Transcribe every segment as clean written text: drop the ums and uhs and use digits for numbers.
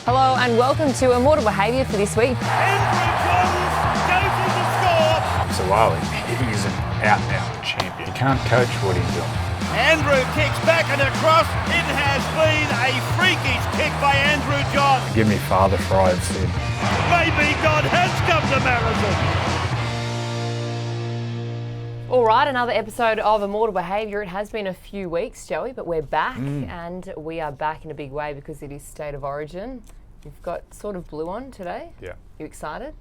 Hello and welcome to Immortal Behaviour for this week. So while he's an out-and-out champion, you can't coach what he's doing. Andrew kicks back and across. It has been a freakish kick by Andrew John. Give me Father Fry instead. Maybe God has come to Marathon. All right, another episode of Immortal Behaviour. It has been a few weeks, Joey, but we're back and we are back in a big way because it is State of Origin. You've got sort of blue on today. Yeah. You excited?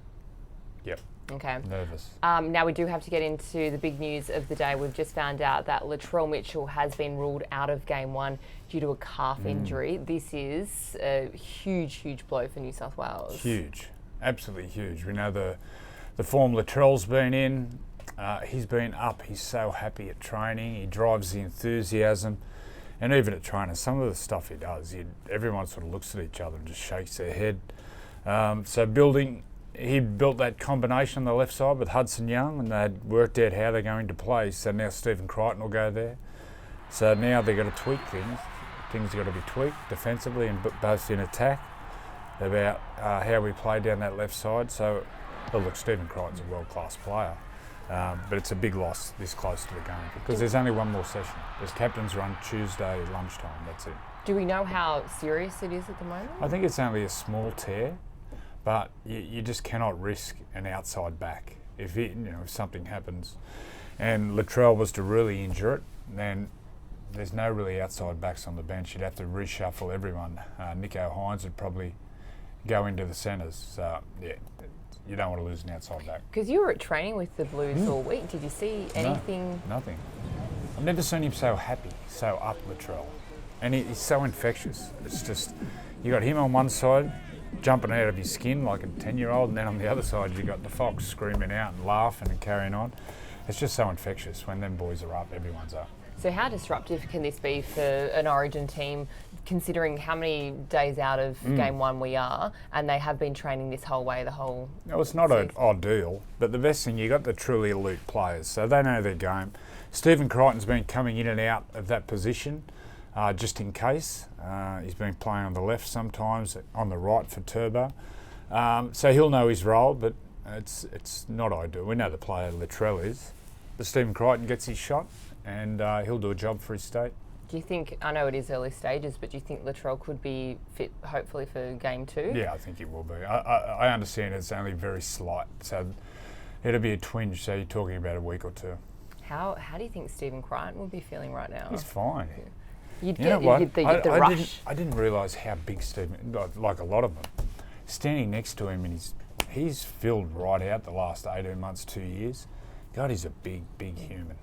Yep. Okay. Nervous. Now we do have to get into the big news of the day. We've just found out that Latrell Mitchell has been ruled out of Game 1 due to a calf injury. This is a huge, huge blow for New South Wales. Huge. Absolutely huge. We know the form Latrell's been in. He's been up. He's so happy at training. He drives the enthusiasm. And even at training, some of the stuff he does, everyone sort of looks at each other and just shakes their head. He built that combination on the left side with Hudson Young, and they'd worked out how they're going to play. So now Stephen Crichton will go there. So now they've got to tweak things. Things have got to be tweaked defensively and both in attack about how we play down that left side. So, well, look, Stephen Crichton's a world-class player. But it's a big loss this close to the game because there's only one more session. There's captain's run Tuesday lunchtime, that's it. Do we know how serious it is at the moment? I think it's only a small tear, but you just cannot risk an outside back. If something happens and Latrell was to really injure it, then there's no really outside backs on the bench. You'd have to reshuffle everyone. Nico Hines would probably go into the centres. So, yeah. You don't want to lose an outside back. Because you were at training with the Blues all week. Did you see anything? No, nothing. I've never seen him so happy, so up Latrell. And he's so infectious. It's just, you got him on one side, jumping out of his skin like a 10-year-old, and then on the other side you got the Fox screaming out and laughing and carrying on. It's just so infectious. When them boys are up, everyone's up. So how disruptive can this be for an Origin team, considering how many days out of Game 1 we are, and they have been training this whole way, the whole No, it's not ideal, but the best thing, you got the truly elite players, so they know their game. Stephen Crichton's been coming in and out of that position just in case. He's been playing on the left sometimes, on the right for Turbo. So he'll know his role, but it's not ideal. We know the player Latrell is. But Stephen Crichton gets his shot, and he'll do a job for his state. Do you think, I know it is early stages, but do you think Latrell could be fit, hopefully, for Game 2? Yeah, I think he will be. I understand it's only very slight, so it'll be a twinge, so you're talking about a week or two. How do you think Stephen Crichton would be feeling right now? He's fine. You'd get the rush. I didn't realise how big Stephen, like a lot of them, standing next to him, and he's filled right out the last 18 months, 2 years. God, he's a big, big human.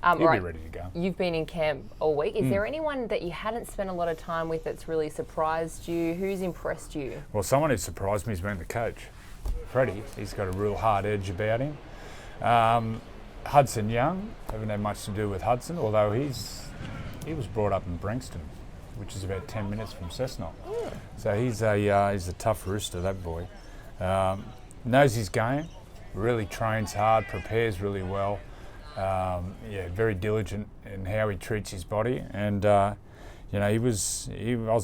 He'll be ready to go. You've been in camp all week. Is there anyone that you hadn't spent a lot of time with that's really surprised you? Who's impressed you? Well, someone who surprised me has been the coach, Freddie. He's got a real hard edge about him. Hudson Young, haven't had much to do with Hudson, although he was brought up in Branxton, which is about 10 minutes from Cessnock. Yeah. So he's a tough rooster, that boy. Knows his game, really trains hard, prepares really well. Very diligent in how he treats his body, and I was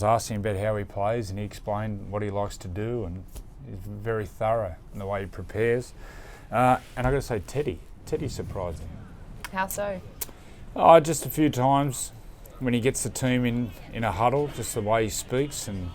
asking him about how he plays, and he explained what he likes to do, and he's very thorough in the way he prepares. And I got to say, Teddy's surprising. How so? Oh, just a few times when he gets the team in a huddle, just the way he speaks, and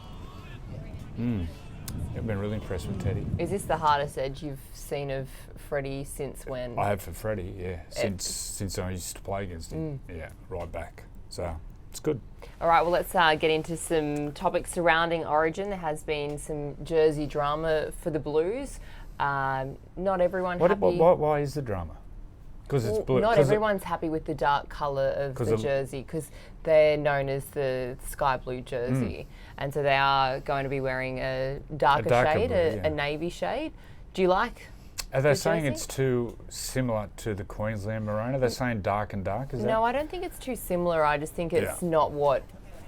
I've been really impressed with Teddy. Is this the hardest edge you've seen of Freddie since when? I have for Freddie, yeah. Since I used to play against him. Yeah, right back. So it's good. All right, well, let's get into some topics surrounding Origin. There has been some jersey drama for the Blues. Not everyone happy. Why is the drama? Because it's blue. Not everyone's happy with the dark colour of the jersey because they're known as the sky blue jersey. And so they are going to be wearing a darker shade, blue, a navy shade. Do you like Are they saying it's too similar to the Queensland maroon? Are they saying dark and dark? No, I don't think it's too similar. I just think it's not what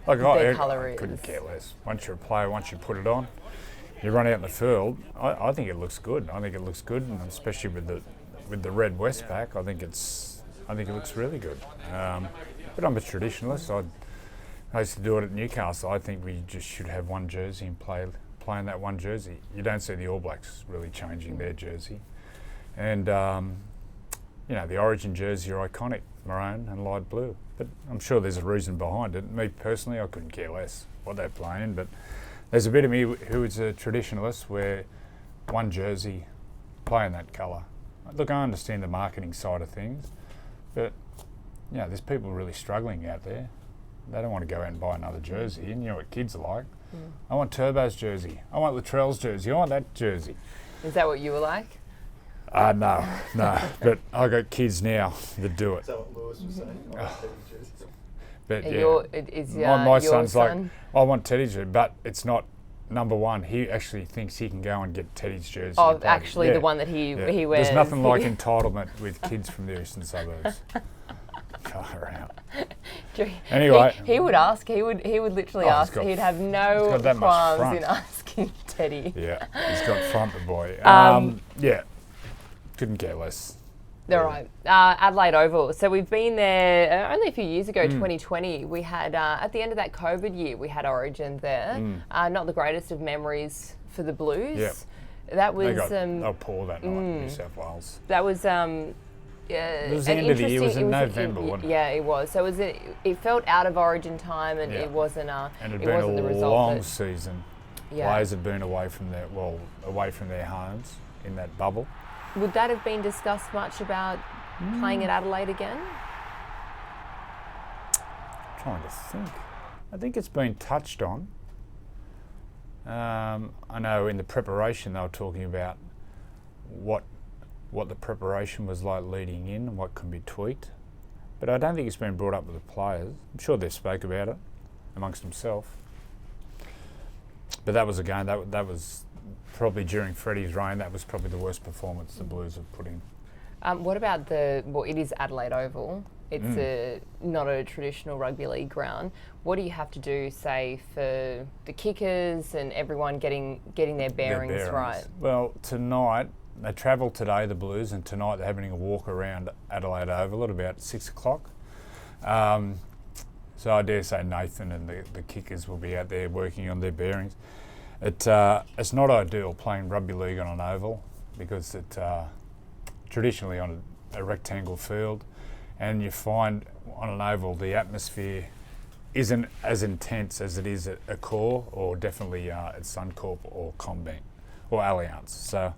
their colour is. I couldn't care less. Once you're a player, once you put it on, you run out in the field. I think it looks good. I think it looks good, and especially with the red Westpac, I think it looks really good. But I'm a traditionalist. I used to do it at Newcastle. I think we just should have one jersey and play playing that one jersey. You don't see the All Blacks really changing their jersey. And, the Origin jersey are iconic, maroon and light blue. But I'm sure there's a reason behind it. Me personally, I couldn't care less what they're playing, but there's a bit of me who is a traditionalist where one jersey, playing that colour. Look, I understand the marketing side of things, but there's people really struggling out there. They don't want to go out and buy another jersey, and you know what kids are like. I want Turbo's jersey. I want Latrell's jersey. I want that jersey. Is that what you were like? No. But I got kids now that do it. Is that what Lewis was saying? I want Teddy's jersey. But my son's like, I want Teddy's jersey, but it's not number one. He actually thinks he can go and get Teddy's jersey. Oh, actually, the one that he wears. There's nothing like entitlement with kids from the eastern suburbs. Far out. Anyway, he would ask. He would literally ask. He'd have no qualms in asking Teddy. Yeah, he's got front, the boy. Couldn't care less. All right, Adelaide Oval. So we've been there only a few years ago, 2020. We had, at the end of that COVID year, we had Origin there. Not the greatest of memories for the Blues. Yep. That was... They were poor that night in New South Wales. That was... it was the end of the year. It was in November, wasn't it? Yeah, it was. So it felt out of Origin time, and it wasn't the result. And it had been a long season. Players had been away from their homes in that bubble. Would that have been discussed much about playing at Adelaide again? Trying to think. I think it's been touched on. I know in the preparation they were talking about what the preparation was like leading in and what can be tweaked. But I don't think it's been brought up with the players. I'm sure they spoke about it amongst themselves. But that was a game, that was probably during Freddie's reign, that was probably the worst performance the Blues have put in. What about it is Adelaide Oval. It's not a traditional rugby league ground. What do you have to do, say, for the kickers and everyone getting their bearings right? Well, tonight, they travelled today, the Blues, and tonight they're having a walk around Adelaide Oval at about 6 o'clock. So I dare say Nathan and the kickers will be out there working on their bearings. It's not ideal playing rugby league on an oval because it traditionally on a rectangle field, and you find on an oval the atmosphere isn't as intense as it is at a core or definitely at Suncorp or Combank or Allianz. So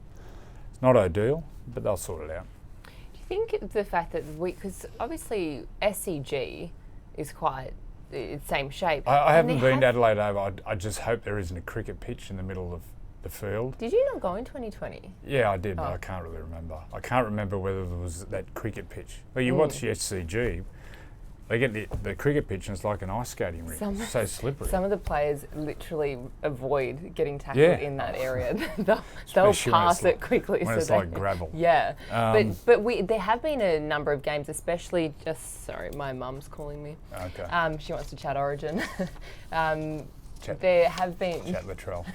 it's not ideal, but they'll sort it out. Do you think the fact that because obviously SCG is quite the same shape. I haven't been to Adelaide Oval. I just hope there isn't a cricket pitch in the middle of the field. Did you not go in 2020? Yeah, I did, but I can't really remember. I can't remember whether there was that cricket pitch. Well, you watch the SCG, they get the cricket pitch and it's like an ice skating rink. It's so slippery. Some of the players literally avoid getting tackled in that area. they'll pass it quickly. When it's like gravel. Yeah, but there have been a number of games, especially sorry, my mum's calling me. Okay. She wants to chat Origin. There have been chat Latrell.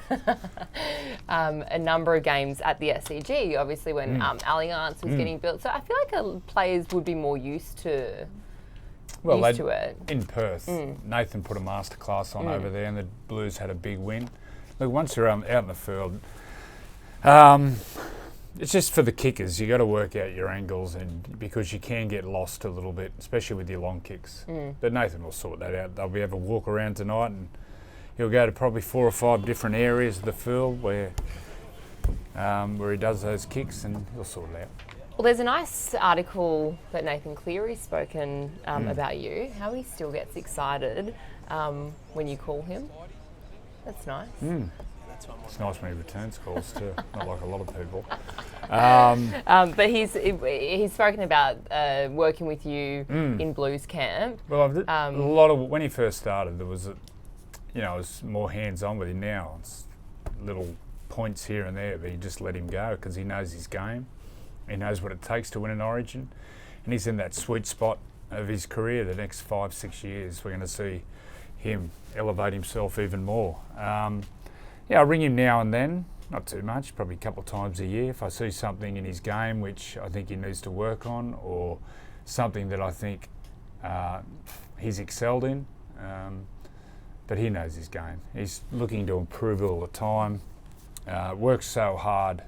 a number of games at the SCG, obviously when Allianz was getting built. So I feel like players would be more used to. To it. In Perth, Nathan put a masterclass on over there, and the Blues had a big win. Look, once you're out in the field, it's just for the kickers. You got to work out your angles, and because you can get lost a little bit, especially with your long kicks. But Nathan will sort that out. They'll be able to walk around tonight, and he'll go to probably 4 or 5 different areas of the field where he does those kicks, and he'll sort it out. Well, there's a nice article that Nathan Cleary's spoken about you, how he still gets excited when you call him. That's nice. It's nice when he returns calls too, not like a lot of people. But he's spoken about working with you in Blues camp. Well, a lot of when he first started, there was it was more hands-on with him. Now it's little points here and there, but you just let him go because he knows his game. He knows what it takes to win an Origin, and he's in that sweet spot of his career. The next 5-6 years, we're going to see him elevate himself even more. I ring him now and then, not too much, probably a couple of times a year. If I see something in his game which I think he needs to work on, or something that I think he's excelled in, but he knows his game. He's looking to improve all the time. Works so hard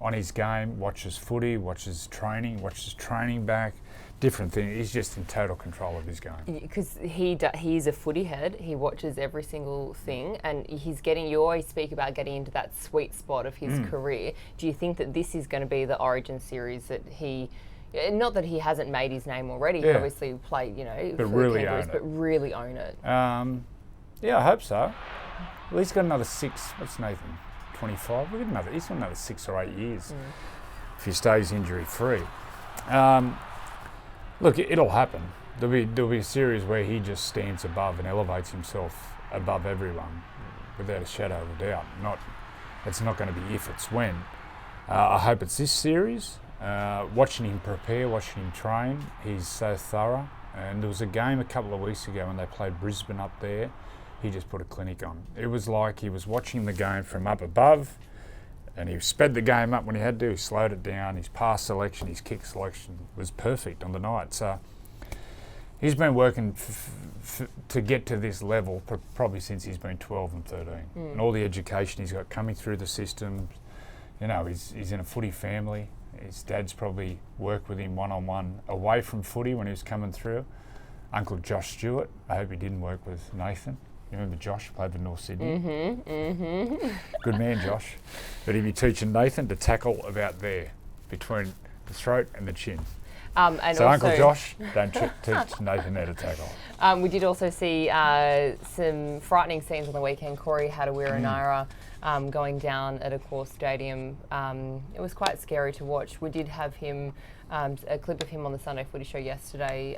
on his game. Watches footy. Watches training back. Different thing. He's just in total control of his game. Because he's a footy head. He watches every single thing, and you always speak about getting into that sweet spot of his career. Do you think that this is going to be the Origin series that not that he hasn't made his name already, he obviously played, but for really the Kangaroos, own it. but really own it. Yeah, I hope so. Well, he's got another 6. What's Nathan? 25. He's got another 6 or 8 years if he stays injury free. Look, it'll happen. There'll be a series where he just stands above and elevates himself above everyone, without a shadow of a doubt. It's not going to be if, it's when. I hope it's this series. Watching him prepare, watching him train, he's so thorough. And there was a game a couple of weeks ago when they played Brisbane up there. He just put a clinic on. It was like he was watching the game from up above, and he sped the game up when he had to. He slowed it down. His pass selection, his kick selection was perfect on the night. So he's been working to get to this level probably since he's been 12 and 13. And all the education he's got coming through the system. He's in a footy family. His dad's probably worked with him one-on-one away from footy when he was coming through. Uncle Josh Stewart, I hope he didn't work with Nathan. You remember Josh, played for North Sydney? Good man, Josh. But he'd be teaching Nathan to tackle about there, between the throat and the chin. And so also, Uncle Josh, don't teach Nathan how to tackle. We did also see some frightening scenes on the weekend. Corey Harawira-Naera going down at a core stadium. It was quite scary to watch. We did have him, a clip of him on the Sunday Footy Show yesterday,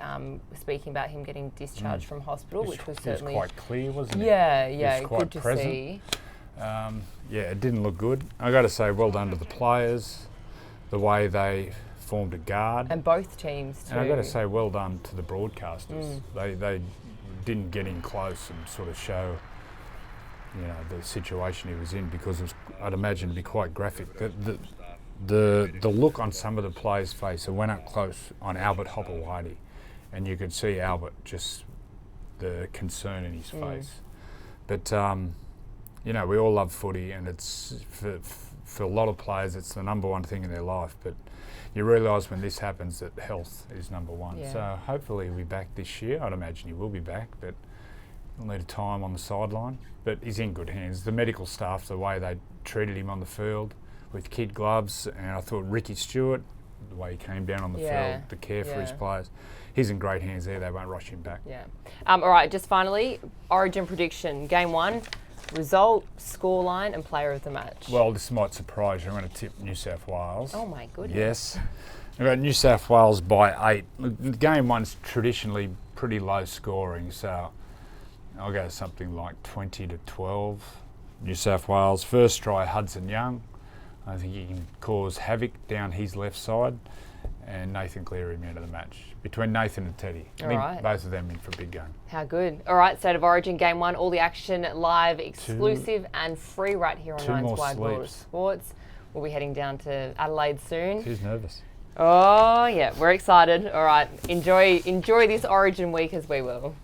speaking about him getting discharged from hospital, which was certainly... It was quite clear, wasn't it? Yeah, quite good to present. see. It didn't look good. I got to say, well done to the players, the way they formed a guard. And both teams too. And I got to say, well done to the broadcasters. They didn't get in close and sort of show, the situation he was in, because it was, I'd imagine, to be quite graphic. The look on some of the players' face, it went up close on Albert Hopewadi, and you could see Albert, just the concern in his face. But we all love footy, and it's for a lot of players, it's the number one thing in their life. But you realise when this happens that health is number one. Yeah. So hopefully he'll be back this year. I'd imagine he will be back, but he'll need a time on the sideline. But he's in good hands. The medical staff, the way they treated him on the field with kid gloves, and I thought Ricky Stewart, the way he came down on the field, the care for his players, he's in great hands there. They won't rush him back. Yeah. All right, just finally, Origin prediction. Game 1, result, scoreline and player of the match. Well, this might surprise you. I'm going to tip New South Wales. Oh my goodness. Yes. I've got New South Wales by 8. Look, game 1's traditionally pretty low scoring, so I'll go something like 20-12. New South Wales. First try, Hudson Young. I think he can cause havoc down his left side. And Nathan Cleary, man of the match. Between Nathan and Teddy. I think both of them in for a big game. How good. All right, State of Origin, Game 1, all the action live, exclusive and free right here on Nine's Wide World of Sports. We'll be heading down to Adelaide soon. Who's nervous? Oh, yeah, we're excited. All right, enjoy this Origin week as we will.